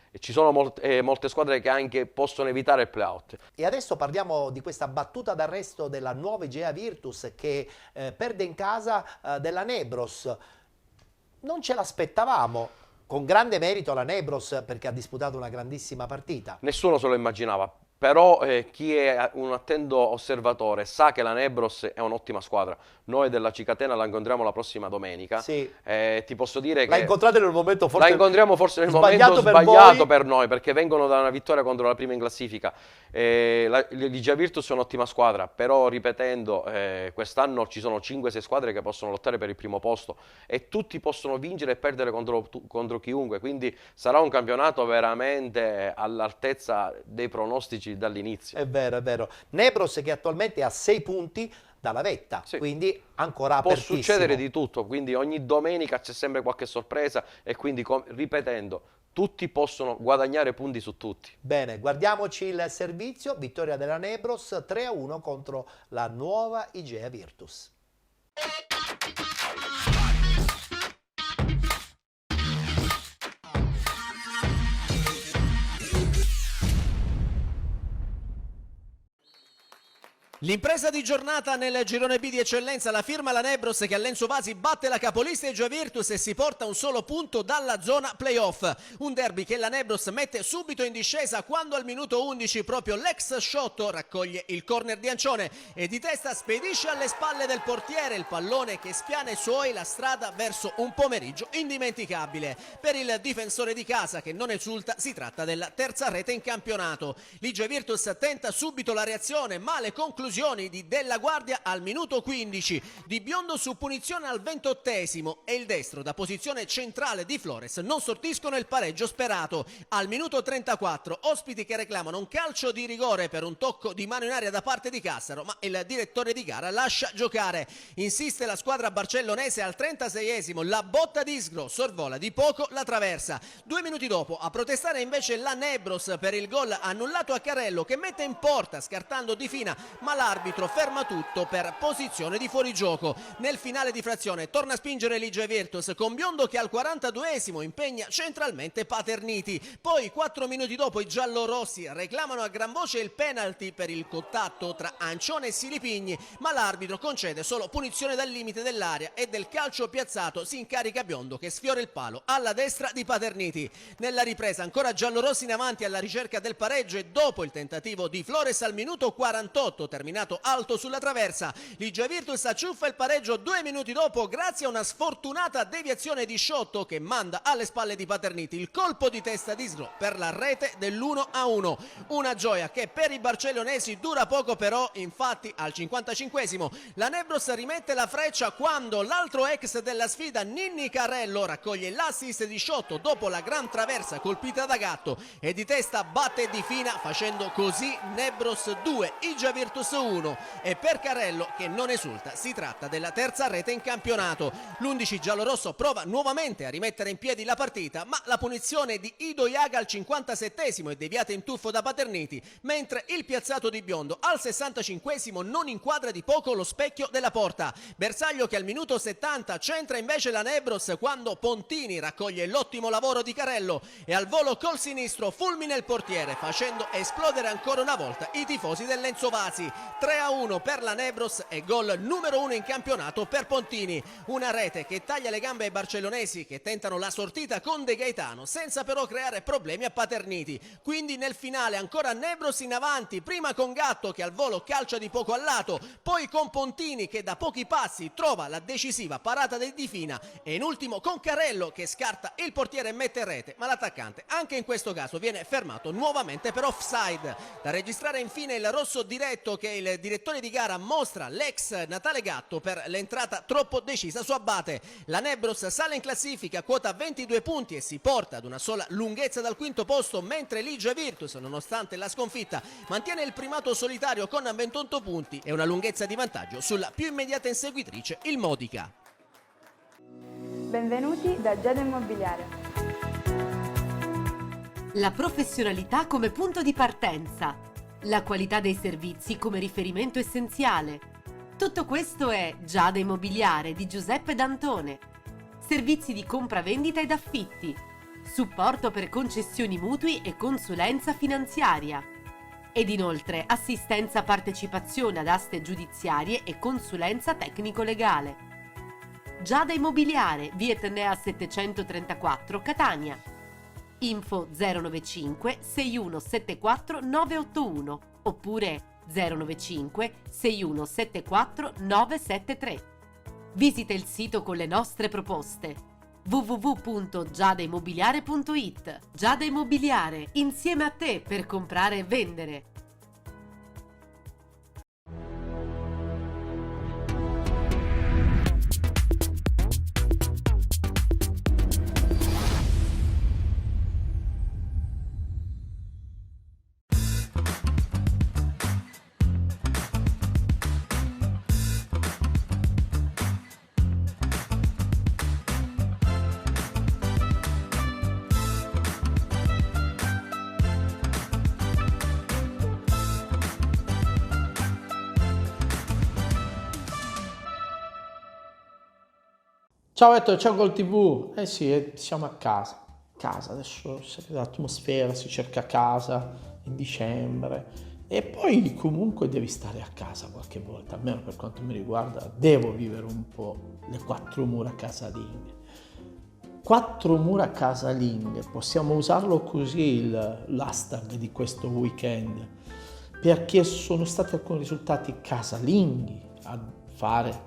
e ci sono molte squadre che anche possono evitare il play-out. E adesso parliamo di questa battuta d'arresto della nuova Igea Virtus che perde in casa della Nebros. Non ce l'aspettavamo, con grande merito la Nebros perché ha disputato una grandissima partita. Nessuno se lo immaginava. Però chi è un attento osservatore sa che la Nebros è un'ottima squadra. Noi della Cicatena la incontriamo la prossima domenica. Sì. Ti posso dire che la incontrate nel momento forse la incontriamo forse nel momento sbagliato per noi, perché vengono da una vittoria contro la prima in classifica. L'Igea Virtus è un'ottima squadra, però ripetendo, quest'anno ci sono 5-6 squadre che possono lottare per il primo posto e tutti possono vincere e perdere contro chiunque, quindi sarà un campionato veramente all'altezza dei pronostici dall'inizio. È vero, è vero. Nebros che attualmente ha 6 punti dalla vetta, quindi ancora apertissimo. Può succedere di tutto, quindi ogni domenica c'è sempre qualche sorpresa e quindi, ripetendo, tutti possono guadagnare punti su tutti. Bene, guardiamoci il servizio, vittoria della Nebros 3-1 contro la nuova Igea Virtus. L'impresa di giornata nel girone B di eccellenza la firma la Nebros che all'Enzo Vasi batte la capolista Igea Virtus e si porta un solo punto dalla zona playoff. Un derby che la Nebros mette subito in discesa quando al minuto 11 proprio l'ex Sciotto raccoglie il corner di Ancione e di testa spedisce alle spalle del portiere il pallone che spiana i suoi la strada verso un pomeriggio indimenticabile. Per il difensore di casa che non esulta si tratta della terza rete in campionato. L'Igea Virtus tenta subito la reazione ma le conclusioni esclusioni di Della Guardia al minuto 15, Di Biondo su punizione al 28esimo e il destro da posizione centrale di Flores non sortiscono il pareggio sperato. Al minuto 34 ospiti che reclamano un calcio di rigore per un tocco di mano in aria da parte di Cassaro, ma il direttore di gara lascia giocare. Insiste la squadra barcellonese al 36esimo, la botta di Isgro sorvola di poco la traversa. 2 minuti dopo a protestare invece la Nebros per il gol annullato a Carello, che mette in porta scartando Di Fina, ma l'arbitro ferma tutto per posizione di fuorigioco. Nel finale di frazione torna a spingere Ligia Virtus con Biondo che al 42esimo impegna centralmente Paterniti. Poi 4 minuti dopo i giallorossi reclamano a gran voce il penalty per il contatto tra Ancione e Silipigni, ma l'arbitro concede solo punizione dal limite dell'area e del calcio piazzato si incarica Biondo che sfiora il palo alla destra di Paterniti. Nella ripresa ancora giallorossi in avanti alla ricerca del pareggio e dopo il tentativo di Flores al minuto 48 terminato alto sulla traversa, Ligia Virtus acciuffa il pareggio 2 minuti dopo grazie a una sfortunata deviazione di Sciotto che manda alle spalle di Paterniti il colpo di testa di Isgro per la rete dell'1-1. Una gioia che per i barcellonesi dura poco, però infatti al 55esimo la Nebros rimette la freccia quando l'altro ex della sfida Ninni Carello raccoglie l'assist di Sciotto dopo la gran traversa colpita da Gatto e di testa batte Di Fina facendo così Nebros 2, Ligia Virtus 1 e per Carello che non esulta si tratta della terza rete in campionato. L'11 giallorosso prova nuovamente a rimettere in piedi la partita, ma la punizione di Ido Iaga al 57esimo è deviata in tuffo da Paterniti, mentre il piazzato di Biondo al 65esimo non inquadra di poco lo specchio della porta. Bersaglio che al minuto 70 centra invece la Nebros quando Pontini raccoglie l'ottimo lavoro di Carello e al volo col sinistro fulmina il portiere facendo esplodere ancora una volta i tifosi del Lenzo Vasi. 3-1 per la Nebros e gol numero 1 in campionato per Pontini. Una rete che taglia le gambe ai barcellonesi che tentano la sortita con De Gaetano senza però creare problemi a Paterniti. Quindi nel finale ancora Nebros in avanti, prima con Gatto che al volo calcia di poco al lato, poi con Pontini che da pochi passi trova la decisiva parata di Di Fina e in ultimo con Carello che scarta il portiere e mette in rete, ma l'attaccante anche in questo caso viene fermato nuovamente per offside. Da registrare infine il rosso diretto che il direttore di gara mostra l'ex Natale Gatto per l'entrata troppo decisa su Abate. La Nebros sale in classifica, quota 22 punti e si porta ad una sola lunghezza dal quinto posto, mentre Ligia Virtus, nonostante la sconfitta, mantiene il primato solitario con 28 punti e una lunghezza di vantaggio sulla più immediata inseguitrice, il Modica. Benvenuti da Giada Immobiliare. La professionalità come punto di partenza, la qualità dei servizi come riferimento essenziale. Tutto questo è Giada Immobiliare di Giuseppe D'Antone. Servizi di compravendita ed affitti, supporto per concessioni mutui e consulenza finanziaria. Ed inoltre assistenza partecipazione ad aste giudiziarie e consulenza tecnico-legale. Giada Immobiliare, via Etnea 734, Catania. Info 095 6174 981 oppure 095 6174 973. Visita il sito con le nostre proposte www.giadaimmobiliare.it. Giada Immobiliare, insieme a te per comprare e vendere. Ciao Ettore, ciao Gol TV. Eh sì, siamo a casa. Casa, adesso l'atmosfera, si cerca casa in dicembre. E poi comunque devi stare a casa qualche volta, almeno per quanto mi riguarda, devo vivere un po' le 4 mura casalinghe. 4 mura casalinghe, possiamo usarlo così l'hashtag di questo weekend, perché sono stati alcuni risultati casalinghi a fare,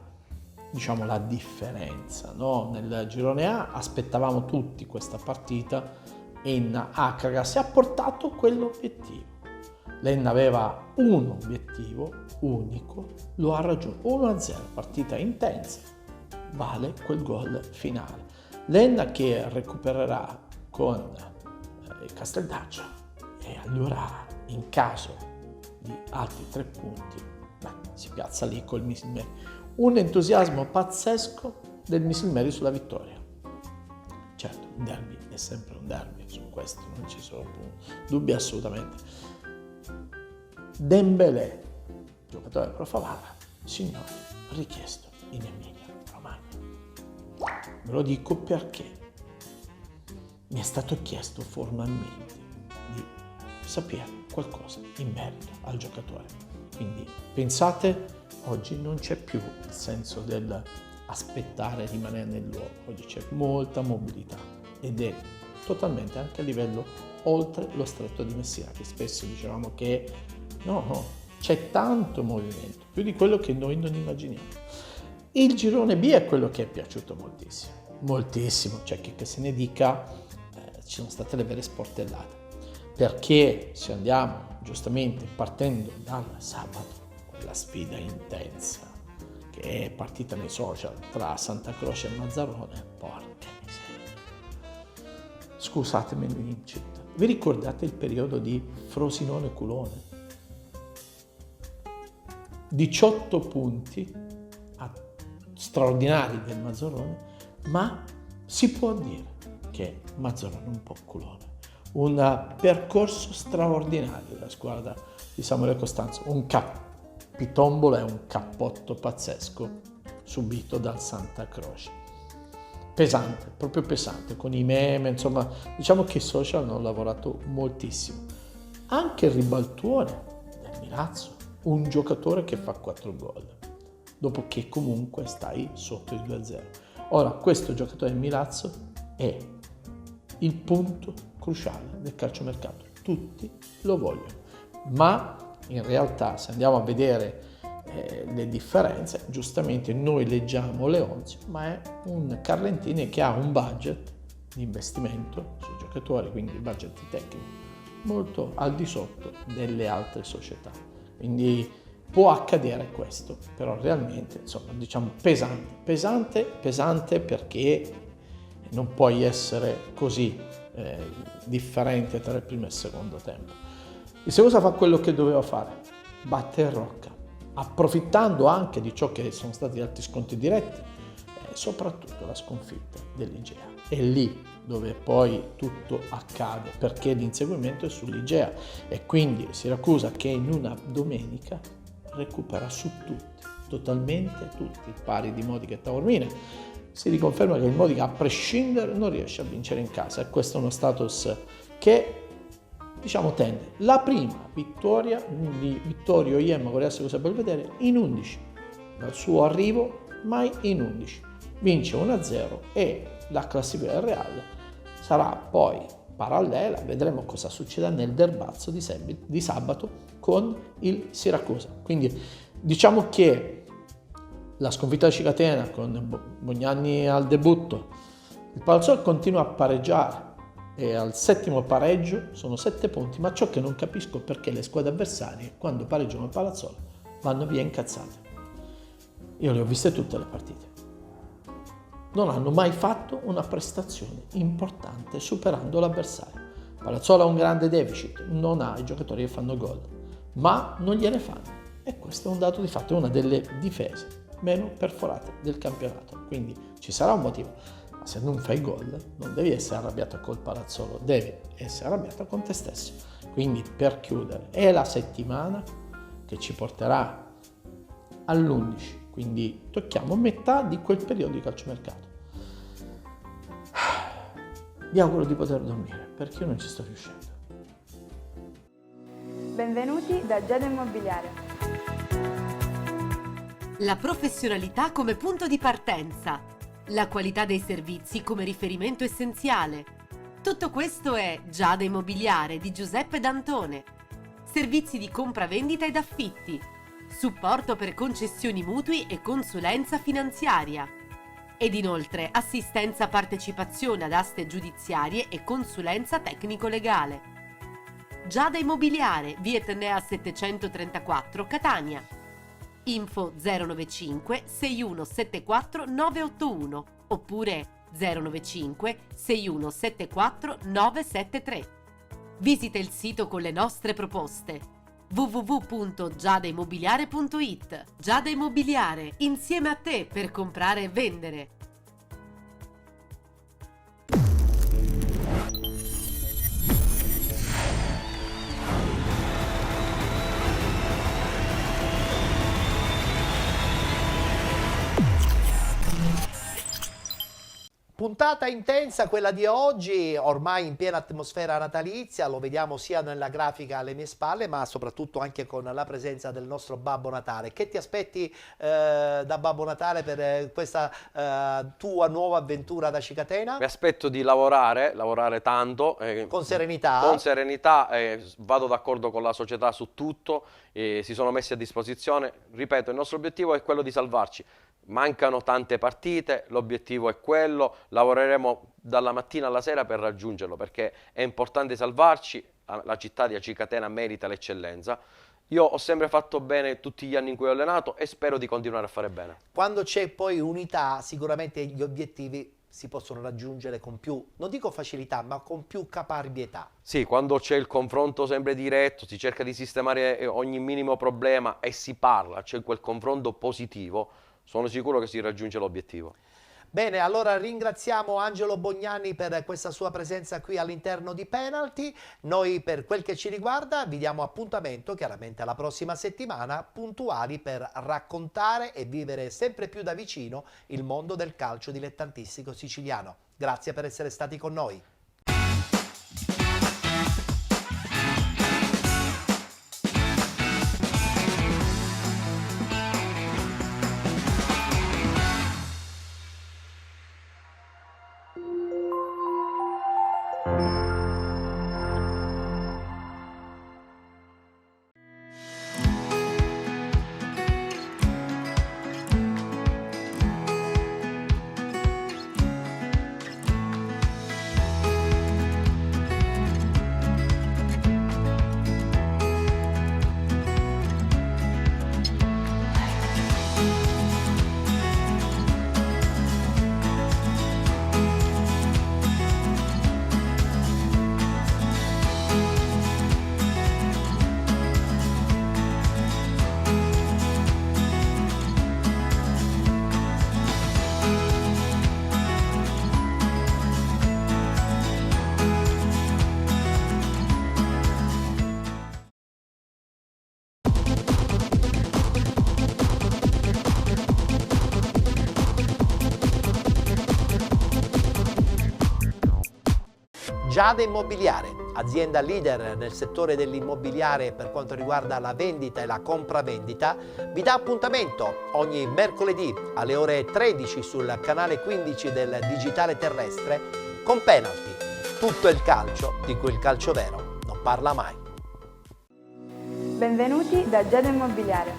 diciamo, la differenza, no? Nel girone A aspettavamo tutti questa partita e in Akragas si è portato quell'obiettivo. L'Enna aveva un obiettivo unico, lo ha raggiunto. 1-0, partita intensa, vale quel gol finale. L'Enna che recupererà con il Casteldaccio e allora in caso di altri 3 punti si piazza lì col Misilmeri. Un entusiasmo pazzesco del Misilmeri sulla vittoria. Certo, un derby è sempre un derby, su questo non ci sono dubbi assolutamente. Dembélé, giocatore del Pro Favara, signori, richiesto in Emilia Romagna. Ve lo dico perché mi è stato chiesto formalmente di sapere qualcosa in merito al giocatore. Quindi pensate, oggi non c'è più il senso del aspettare, rimanere nel luogo, oggi c'è molta mobilità ed è totalmente anche a livello oltre lo stretto di Messina, che spesso dicevamo che no, c'è tanto movimento, più di quello che noi non immaginiamo. Il girone B è quello che è piaciuto moltissimo, c'è che se ne dica, ci sono state le vere sportellate, perché se andiamo giustamente partendo dal sabato, quella sfida intensa che è partita nei social tra Santa Croce e Mazzarone, porca miseria. Scusatemi l'incit, vi ricordate il periodo di Frosinone-Culone? 18 punti straordinari del Mazzarone, ma si può dire che Mazzarone un po' Culone. Un percorso straordinario della squadra di Samuele Costanzo, un capitombolo e un cappotto pazzesco subito dal Santa Croce. Pesante, proprio pesante, con i meme, insomma, diciamo che i social hanno lavorato moltissimo. Anche il ribaltone del Milazzo, un giocatore che fa 4 gol, dopo che comunque stai sotto il 2-0. Ora, questo giocatore del Milazzo è il punto cruciale del calciomercato, tutti lo vogliono, ma in realtà se andiamo a vedere le differenze, giustamente noi leggiamo Leonzio, ma è un Carlentini che ha un budget di investimento sui giocatori, quindi il budget tecnico, molto al di sotto delle altre società, quindi può accadere questo, però realmente insomma diciamo pesante perché non puoi essere così differente tra il primo e il secondo tempo. Il Segosa fa quello che doveva fare, batte il Rocca, approfittando anche di ciò che sono stati altri scontri diretti e soprattutto la sconfitta dell'Igea. È lì dove poi tutto accade, perché l'inseguimento è sull'Igea e quindi Siracusa che in una domenica recupera su tutti, totalmente tutti, pari di Modica e Taormina. Si riconferma che il Modica a prescindere non riesce a vincere in casa e questo è uno status che diciamo tende. La prima vittoria di Vittorio Iemma con Real Segosa Belvedere in 11, dal suo arrivo mai in 11, vince 1-0 e la classifica del Real sarà poi parallela, vedremo cosa succederà nel derbazzo di sabato con il Siracusa. Quindi diciamo che la sconfitta di Cicatena con Bognani al debutto, il Palazzolo continua a pareggiare e al 7° pareggio sono 7 punti, ma ciò che non capisco è perché le squadre avversarie quando pareggiano il Palazzolo vanno via incazzate. Io le ho viste tutte le partite. Non hanno mai fatto una prestazione importante superando l'avversario. Palazzolo ha un grande deficit, non ha i giocatori che fanno gol, ma non gliene fanno. E questo è un dato di fatto, è una delle difese meno perforate del campionato. Quindi ci sarà un motivo, ma se non fai gol non devi essere arrabbiato col Palazzolo, devi essere arrabbiato con te stesso. Quindi per chiudere, è la settimana che ci porterà all'11. Quindi tocchiamo metà di quel periodo di calciomercato. Vi auguro di poter dormire, perché io non ci sto riuscendo. Benvenuti da Giada Immobiliare. La professionalità come punto di partenza, la qualità dei servizi come riferimento essenziale. Tutto questo è Giada Immobiliare di Giuseppe D'Antone. Servizi di compravendita ed affitti, supporto per concessioni mutui e consulenza finanziaria. Ed inoltre assistenza partecipazione ad aste giudiziarie e consulenza tecnico-legale. Giada Immobiliare, via Etnea 734, Catania. Info 095 6174 981 oppure 095 6174 973. Visita il sito con le nostre proposte www.giadaimmobiliare.it. Giada Immobiliare, insieme a te per comprare e vendere. Puntata intensa quella di oggi, ormai in piena atmosfera natalizia, lo vediamo sia nella grafica alle mie spalle, ma soprattutto anche con la presenza del nostro Babbo Natale. Che ti aspetti da Babbo Natale per questa tua nuova avventura da Cicatena? Mi aspetto di lavorare tanto. Con serenità? Con serenità, vado d'accordo con la società su tutto, si sono messi a disposizione. Ripeto, il nostro obiettivo è quello di salvarci. Mancano tante partite, l'obiettivo è quello, lavoreremo dalla mattina alla sera per raggiungerlo perché è importante salvarci, la città di Acicatena merita l'eccellenza. Io ho sempre fatto bene tutti gli anni in cui ho allenato e spero di continuare a fare bene. Quando c'è poi unità, sicuramente gli obiettivi si possono raggiungere con più, non dico facilità, ma con più caparbietà. Sì, quando c'è il confronto sempre diretto, si cerca di sistemare ogni minimo problema e si parla, c'è quel confronto positivo, sono sicuro che si raggiunge l'obiettivo. Bene, allora ringraziamo Angelo Bognani per questa sua presenza qui all'interno di Penalty. Noi per quel che ci riguarda vi diamo appuntamento chiaramente alla prossima settimana, puntuali per raccontare e vivere sempre più da vicino il mondo del calcio dilettantistico siciliano. Grazie per essere stati con noi. Giada Immobiliare, azienda leader nel settore dell'immobiliare per quanto riguarda la vendita e la compravendita, vi dà appuntamento ogni mercoledì alle ore 13 sul canale 15 del digitale terrestre con Penalty, tutto il calcio di cui il calcio vero non parla mai. Benvenuti da Giada Immobiliare.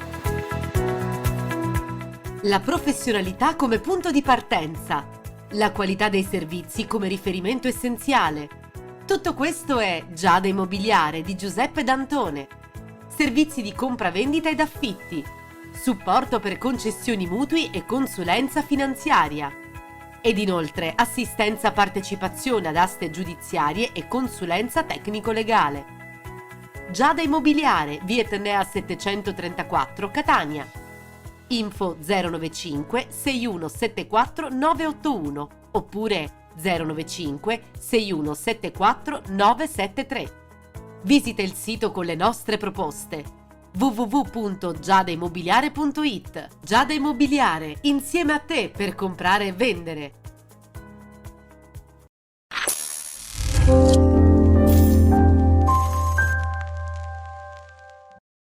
La professionalità come punto di partenza, la qualità dei servizi come riferimento essenziale. Tutto questo è Giada Immobiliare di Giuseppe D'Antone. Servizi di compravendita ed affitti, supporto per concessioni mutui e consulenza finanziaria. Ed inoltre assistenza partecipazione ad aste giudiziarie e consulenza tecnico-legale. Giada Immobiliare, via Etnea 734, Catania. Info 095 6174 981 oppure 095 6174 973. Visita il sito con le nostre proposte www.giadaimmobiliare.it. Giada Immobiliare, insieme a te per comprare e vendere.